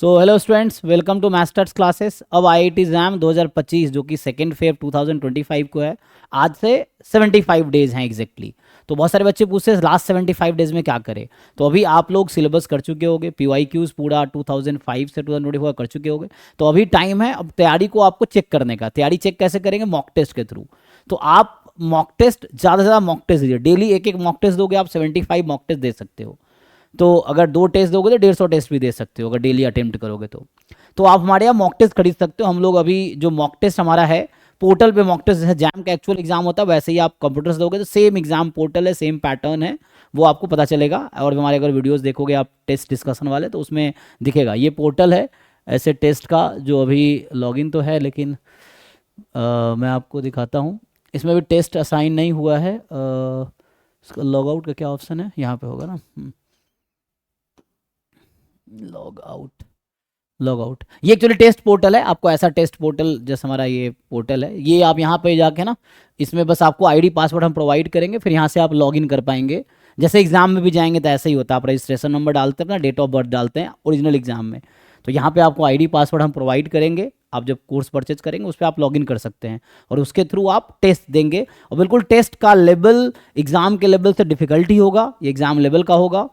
So hello students, welcome to masters classes. अब IIT exam 2025 जो कि 2 फेब 2025 को है, आज से 75 डेज हैं एग्जैक्टली। तो बहुत सारे बच्चे पूछते हैं लास्ट 75 डेज में क्या करें। तो अभी आप लोग सिलेबस कर चुके होगे, पीवाईक्यूज पूरा 2005 से 2024 कर चुके होगे। तो अभी टाइम है अब तैयारी को आपको चेक करने का। तैयारी चेक कैसे करेंगे? मॉक टेस्ट के थ्रू। तो आप मॉक टेस्ट ज़्यादा से ज़्यादा मॉक टेस्ट दीजिए। डेली एक एक मॉक टेस्ट दोगे, आप 75 मॉक टेस्ट दे सकते हो। तो अगर 2 टेस्ट दोगे तो 150 टेस्ट भी दे सकते हो अगर डेली अटेम्प्ट करोगे तो आप हमारे यहाँ मॉक टेस्ट खरीद सकते हो। हम लोग अभी जो मॉक टेस्ट हमारा है पोर्टल पे मॉक टेस्ट, जैसे जैम का एक्चुअल एग्जाम होता है वैसे ही आप कंप्यूटर से दोगे तो सेम एग्जाम पोर्टल है, सेम पैटर्न है, वो आपको पता चलेगा। और हमारे अगर वीडियोस देखोगे आप टेस्ट डिस्कशन वाले तो उसमें दिखेगा। ये पोर्टल है ऐसे टेस्ट का जो अभी लॉगिन तो है, लेकिन मैं आपको दिखाता हूँ। इसमें भी टेस्ट असाइन नहीं हुआ है। इसका लॉग आउट का क्या ऑप्शन है? यहाँ पे होगा ना, लॉग आउट। लॉग आउट ये एक्चुअली टेस्ट पोर्टल है। आपको ऐसा टेस्ट पोर्टल जैसे हमारा ये पोर्टल है, ये आप यहाँ पे जाके ना, इसमें बस आपको आईडी पासवर्ड हम प्रोवाइड करेंगे, फिर यहाँ से आप लॉगिन कर पाएंगे। जैसे एग्जाम में भी जाएंगे तो ऐसा ही होता है, आप रजिस्ट्रेशन नंबर डालते हैं, अपना डेट ऑफ बर्थ डालते हैं ओरिजिनल एग्जाम में। तो यहाँ पे आपको आईडी पासवर्ड हम प्रोवाइड करेंगे। आप जब कोर्स परचेज करेंगे उस पर आप लॉगिन कर सकते हैं और उसके थ्रू आप टेस्ट देंगे। और बिल्कुल टेस्ट का लेवल एग्जाम के लेवल से डिफिकल्टी होगा, ये एग्जाम लेवल का होगा।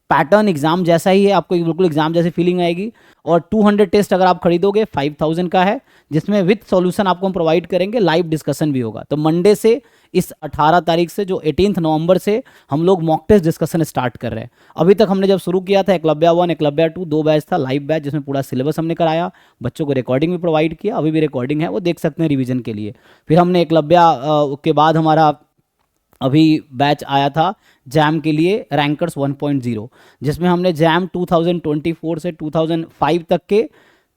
पैटर्न एग्जाम जैसा ही है, आपको बिल्कुल एग्जाम जैसी फीलिंग आएगी। और 200 टेस्ट अगर आप खरीदोगे 5000 का है, जिसमें विथ सॉल्यूशन आपको हम प्रोवाइड करेंगे, लाइव डिस्कशन भी होगा। तो मंडे से इस 18 तारीख से जो 18 नवंबर से हम लोग मॉक टेस्ट डिस्कशन स्टार्ट कर रहे हैं। अभी तक हमने जब शुरू किया था एकलव्य 1 एकलव्य 2 2 बैच था, लाइव बैच जिसमें पूरा सिलेबस हमने कराया, बच्चों को रिकॉर्डिंग भी प्रोवाइड किया। अभी भी रिकॉर्डिंग है, वो देख सकते हैं रिवीजन के लिए। फिर हमने एकलव्य के बाद हमारा अभी बैच आया था जैम के लिए रैंकर्स 1.0, जिसमें हमने जैम 2024 से 2005 तक के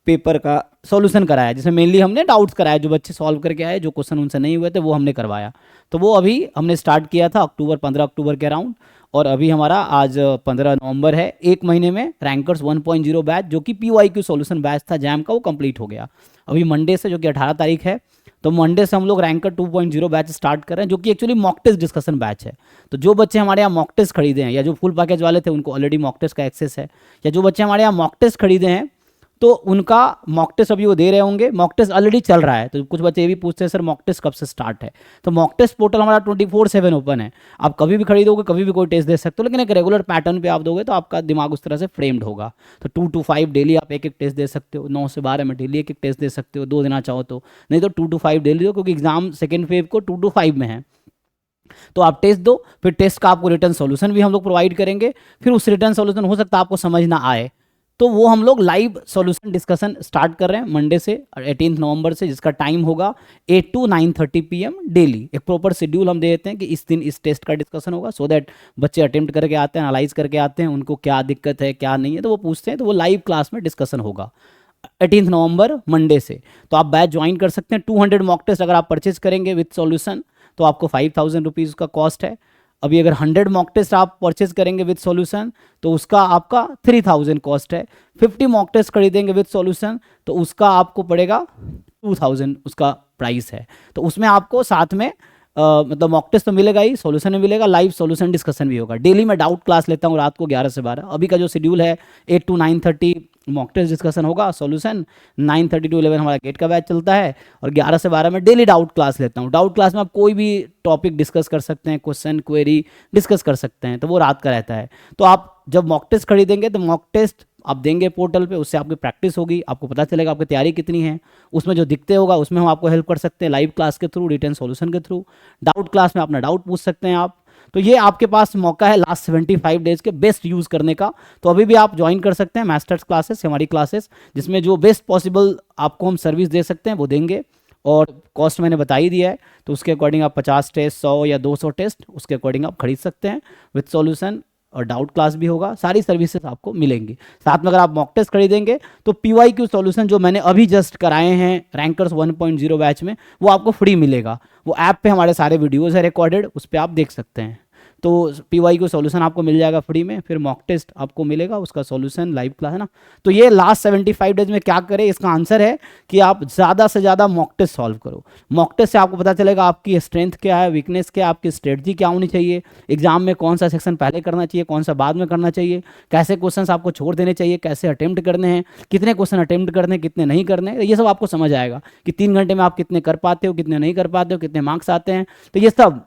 पेपर का सॉल्यूशन कराया, जिसमें मेनली हमने डाउट्स कराया, जो बच्चे सॉल्व करके आए, जो क्वेश्चन उनसे नहीं हुए थे वो हमने करवाया। तो वो अभी हमने स्टार्ट किया था 15 अक्टूबर के अराउंड। और अभी हमारा आज 15 नवंबर है, एक महीने में रैंकर्स 1.0 बैच जो कि पीवाईक्यू सॉल्यूशन बैच था जैम का, वो कंप्लीट हो गया। अभी मंडे से जो कि 18 तारीख है, तो मंडे से हम लोग रैंकर 2.0 बैच स्टार्ट कर रहे हैं, जो कि actually mock test discussion batch है। तो जो बच्चे हमारे यहाँ मॉक टेस्ट खरीदे हैं या जो फुल पैकेज वाले थे उनको ऑलरेडी मॉक टेस्ट का एक्सेस है, या जो बच्चे हमारे यहाँ मॉक टेस्ट खरीदे हैं तो उनका मॉक टेस्ट अभी वो दे रहे होंगे। मॉक टेस्ट ऑलरेडी चल रहा है। तो कुछ बच्चे ये भी पूछते हैं सर मॉक टेस्ट कब से स्टार्ट है? तो मॉक टेस्ट पोर्टल हमारा 24/7 ओपन है। आप कभी भी खरीदोगे, कभी भी कोई टेस्ट दे सकते हो, लेकिन एक रेगुलर पैटर्न पे आप दोगे तो आपका दिमाग उस तरह से फ्रेम्ड होगा। तो 2 to 5 डेली आप एक एक टेस्ट दे सकते हो, 9 से 12 में डेली एक एक टेस्ट दे सकते हो, 2 देना चाहो तो। नहीं तो 2 to 5 डेली दो, क्योंकि एग्जाम 2 फेब को 2 to 5 में है। तो आप टेस्ट दो, फिर टेस्ट का आपको रिटर्न सॉल्यूशन भी हम लोग प्रोवाइड करेंगे। फिर उस रिटर्न सॉल्यूशन हो सकता है आपको समझ ना आए, तो वो हम लोग लाइव सॉल्यूशन डिस्कशन स्टार्ट कर रहे हैं मंडे से 18 नवंबर से, जिसका टाइम होगा 8 to 9:30 PM डेली। एक प्रॉपर शेड्यूल हम दे देते हैं कि इस दिन इस टेस्ट का डिस्कशन होगा, सो दैट बच्चे अटेम्प्ट करके आते हैं, एनालाइज करके आते हैं, उनको क्या दिक्कत है क्या नहीं है तो वो पूछते हैं, तो वो लाइव क्लास में डिस्कशन होगा 18 नवंबर मंडे से। तो आप बैच ज्वाइन कर सकते हैं। 200 मॉक टेस्ट अगर आप परचेज करेंगे विथ सॉल्यूशन तो आपको 5000 रुपीज़ का कॉस्ट है। अभी अगर 100 मॉक टेस्ट आप परचेज करेंगे विद सॉल्यूशन तो उसका आपका 3000 कॉस्ट है। 50 मॉक टेस्ट खरीदेंगे विद सॉल्यूशन तो उसका आपको पड़ेगा 2000 उसका प्राइस है। तो उसमें आपको साथ में मतलब मॉक टेस्ट तो मिलेगा ही, सॉल्यूशन भी मिलेगा, लाइव सॉल्यूशन डिस्कशन भी होगा। डेली मैं डाउट क्लास लेता हूँ रात को 11 से 12। अभी का जो शेड्यूल है 8 to 9:30 मॉक टेस्ट डिस्कशन होगा, सॉल्यूशन 9:30 to 11 हमारा गेट का बैच चलता है, और 11 से 12 में डेली डाउट क्लास लेता हूँ। डाउट क्लास में आप कोई भी टॉपिक डिस्कस कर सकते हैं, क्वेश्चन क्वेरी डिस्कस कर सकते हैं, तो वो रात का रहता है। तो आप जब मॉक टेस्ट खरीदेंगे तो मॉक टेस्ट आप देंगे पोर्टल पे, उससे आपकी प्रैक्टिस होगी, आपको पता चलेगा आपकी तैयारी कितनी है। उसमें जो दिखते होगा उसमें हम आपको हेल्प कर सकते हैं, लाइव क्लास के थ्रू, रिटर्न सॉल्यूशन के थ्रू। डाउट क्लास में अपना डाउट पूछ सकते हैं आप। तो ये आपके पास मौका है लास्ट 75 डेज के बेस्ट यूज़ करने का। तो अभी भी आप ज्वाइन कर सकते हैं मास्टर्स क्लासेस, हमारी क्लासेस, जिसमें जो बेस्ट पॉसिबल आपको हम सर्विस दे सकते हैं वो देंगे। और कॉस्ट मैंने बता ही दिया है, तो उसके अकॉर्डिंग आप 50 टेस्ट, 100 या 200 टेस्ट उसके अकॉर्डिंग आप खरीद सकते हैं विथ सॉल्यूशन, और डाउट क्लास भी होगा, सारी सर्विसेज आपको मिलेंगी। साथ में अगर आप मॉक टेस्ट खरीदेंगे तो पीवाईक्यू सॉल्यूशन जो मैंने अभी जस्ट कराए हैं रैंकर्स 1.0 बैच में, वो आपको फ्री मिलेगा। वो ऐप पे हमारे सारे वीडियोस है रिकॉर्डेड, उस पर आप देख सकते हैं। तो PY को सॉल्यूशन आपको मिल जाएगा फ्री में, फिर मॉक टेस्ट आपको मिलेगा, उसका सॉल्यूशन, लाइव क्लास, है ना। तो ये लास्ट 75 डेज में क्या करें, इसका आंसर है कि आप ज़्यादा से ज़्यादा मॉक टेस्ट सॉल्व करो। मॉक टेस्ट से आपको पता चलेगा आपकी स्ट्रेंथ क्या है, वीकनेस क्या है, आपकी स्ट्रेटजी क्या होनी चाहिए, एग्जाम में कौन सा सेक्शन पहले करना चाहिए, कौन सा बाद में करना चाहिए, कैसे क्वेश्चन आपको छोड़ देने चाहिए, कैसे अटेम्प्ट करने हैं, कितने क्वेश्चन अटेम्प्ट करने हैं, कितने नहीं करने हैं, ये सब आपको समझ आएगा कि 3 घंटे में आप कितने कर पाते हो, कितने नहीं कर पाते हो, कितने मार्क्स आते हैं। तो ये सब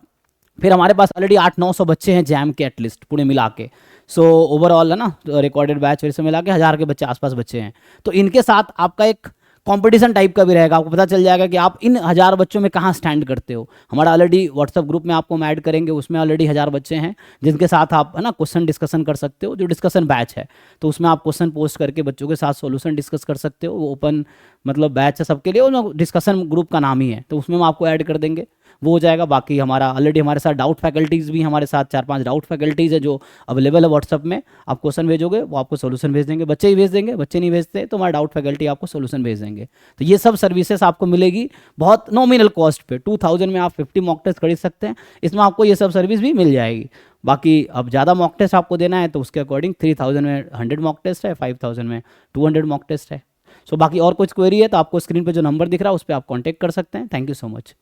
फिर हमारे पास ऑलरेडी 800-900 बच्चे हैं जैम के एटलीस्ट पूरे मिला के। सो ओवरऑल है ना, रिकॉर्डेड बैच फिर से मिला के 1000 के बच्चे आसपास बच्चे हैं। तो इनके साथ आपका एक कंपटीशन टाइप का भी रहेगा, आपको पता चल जाएगा कि आप इन 1000 बच्चों में कहाँ स्टैंड करते हो। हमारा ऑलरेडी व्हाट्सअप ग्रुप में आपको हम ऐड करेंगे, उसमें ऑलरेडी 1000 बच्चे हैं जिनके साथ आप है ना क्वेश्चन डिस्कशन कर सकते हो, जो डिस्कशन बैच है। तो उसमें आप क्वेश्चन पोस्ट करके बच्चों के साथ सॉल्यूशन डिस्कस कर सकते हो। वो ओपन मतलब बैच है सबके लिए, और डिस्कशन ग्रुप का नाम ही है, तो उसमें हम आपको ऐड कर देंगे, वो हो जाएगा। बाकी हमारा ऑलरेडी हमारे साथ डाउट फैकल्टीज़ भी, हमारे साथ 4-5 डाउट फैकल्टीज़ है जो अवेलेबल है व्हाट्सअप में। आप क्वेश्चन भेजोगे वो आपको सोल्यूशन भेज देंगे, बच्चे ही भेज देंगे, बच्चे नहीं भेजते तो हमारा डाउट फैकल्टी आपको सोल्यूशन भेज देंगे। तो ये सब सर्विसेज आपको मिलेगी बहुत नॉमिनल कॉस्ट पे। 2000 में आप 50 मॉक टेस्ट खरीद सकते हैं, इसमें आपको ये सब सर्विस भी मिल जाएगी। बाकी अब ज़्यादा मॉक टेस्ट आपको देना है तो उसके अकॉर्डिंग 3000 में 100 मॉक टेस्ट है, 5000 में 200 मॉक टेस्ट है। सो बाकी और कुछ क्वेरी है तो आपको स्क्रीन पे जो नंबर दिख रहा है उस पर आप कांटेक्ट कर सकते हैं। Thank you so much.